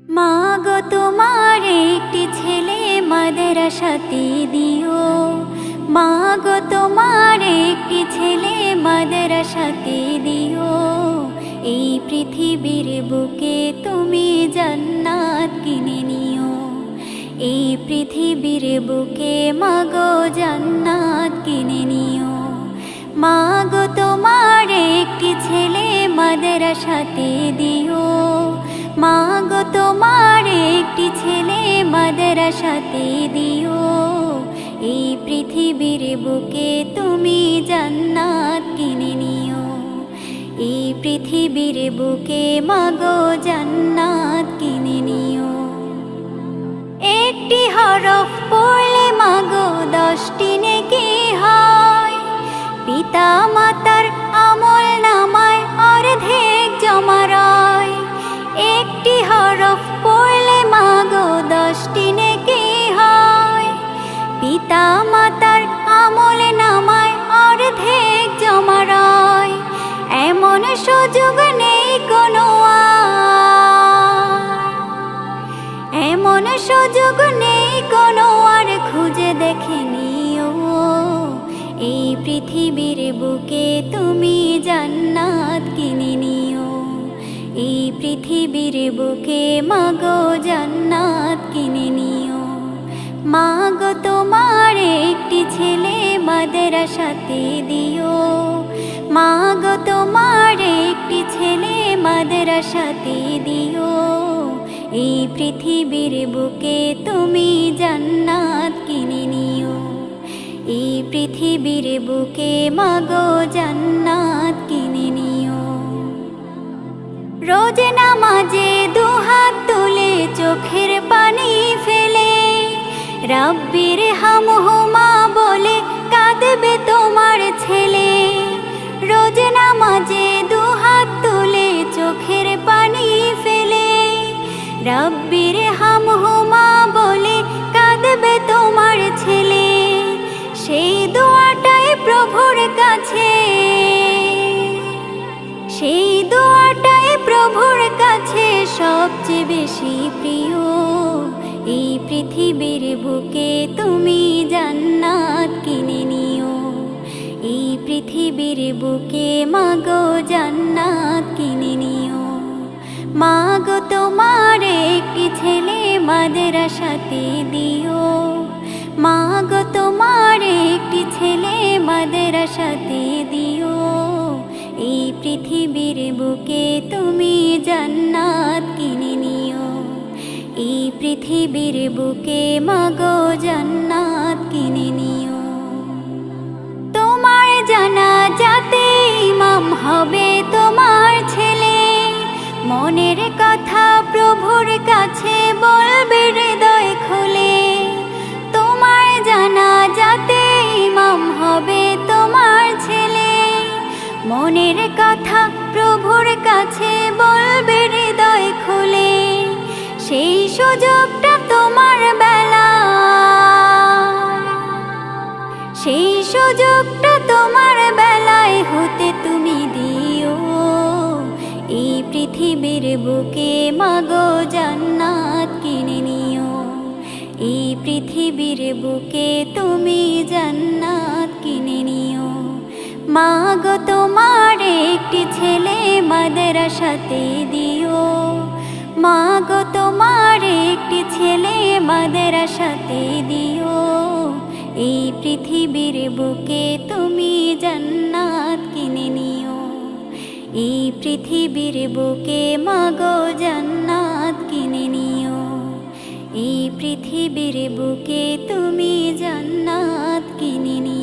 মা গো তোমার একটি ছেলে মাদ্রাসাতে দিও। মা গো তোমার একটি ছেলে মাদ্রাসাতে দিও। এই পৃথিবীর বুকে তুমি জান্নাত কিনে নিও। এই পৃথিবীর বুকে মা গো জান্নাত কিনে নিও। মা গো তোমার একটি ছেলে মাদ্রাসাতে দিও। মা গো তোমার একটি ছেলে মাদ্রাসাতে দিও। এই পৃথিবীর বুকে তুমি জান্নাত কিনে নিও। এই পৃথিবীর বুকে মা গো জান্নাত কিনে নিও। একটি হরফ পড়লে মা গো 10টি নেকি হয়। পিতা মাতার আমল নামায় অর্ধেক জমা রয়। একটি হরফ পড়লে মা গো 10টি নেকি হয়। পিতা মাতার আমল নামায় অর্ধেক জমা রয়। এমন সুযোগ নেই কোনো আর, এমন সুযোগ নেই কোনো আর, খুঁজে দেখে নিও। এই পৃথিবীর বুকে তুমি জান্নাত কিনে নিও। এই পৃথিবীর বুকে মা গো জান্নাত কিনে নিও। মা গো তোমার একটি ছেলে মাদ্রাসাতে দিও। মা গো তোমার একটি ছেলে মাদ্রাসাতে দিও। এই পৃথিবীর বুকে তুমি জান্নাত কিনে নিও। এই পৃথিবীর বুকে মা গো জান্নাত কিনে নিও। রোজ নামাজে দুহাত তুলে চোখের পানি ফেলে রাব্বির হামহুমা বলে কাঁদবে তোমার ছেলে। রোজ নামাজে দুহাত তুলে চোখের পানি ফেলে রাব্বির হামহুমা বলে কাঁদবে তোমার ছেলে। সেই দোয়াটাই প্রভুর কাছে, সেই দোয়াটাই প্রভুর কাছে সবচেয়ে বেশি প্রিয়। এই পৃথিবীর বুকে তুমি জান্নাত কিনে নিও। এই পৃথিবীর বুকে মা গো জান্নাত কিনে নিও। মা গো তোমার একটি ছেলে মাদ্রাসাতে দিও। মা গো তোমার একটি ছেলে মাদ্রাসাতে দিও। এই পৃথিবীর বুকে তুমি জান্নাত কিনে নিও। এই পৃথিবীর বুকে মা গো জান্নাত কিনে নিও। তোমার জানাজাতে ইমাম হবে তোমার ছেলে। মনের কথা প্রভুর কাছে বলবে হৃদয় খুলে। তোমার জানাজাতে ইমাম হবে তোমার ছেলে। মনের কথা প্রভুর কাছে বলবে হৃদয় খুলে। সেই সুযোগটা তোমার বেলায়, সেই সুযোগটা তোমার বেলায় হতে তুমি দিও। এই পৃথিবীর বুকে মা গো জান্নাত কিনে নিও। এই পৃথিবীর বুকে তুমি জান্নাত কিনে নিও। মা গো তোমার একটি ছেলে মাদ্রাসাতে দিও। মা গো তোমার একটি ছেলে মাদ্রাসাতে দিও। এই পৃথিবীর বুকে তুমি জান্নাত কিনে নিও। এই পৃথিবীর বুকে মা গো জান্নাত কিনে নিও। এই পৃথিবীর বুকে তুমি জান্নাত কিনে নিও।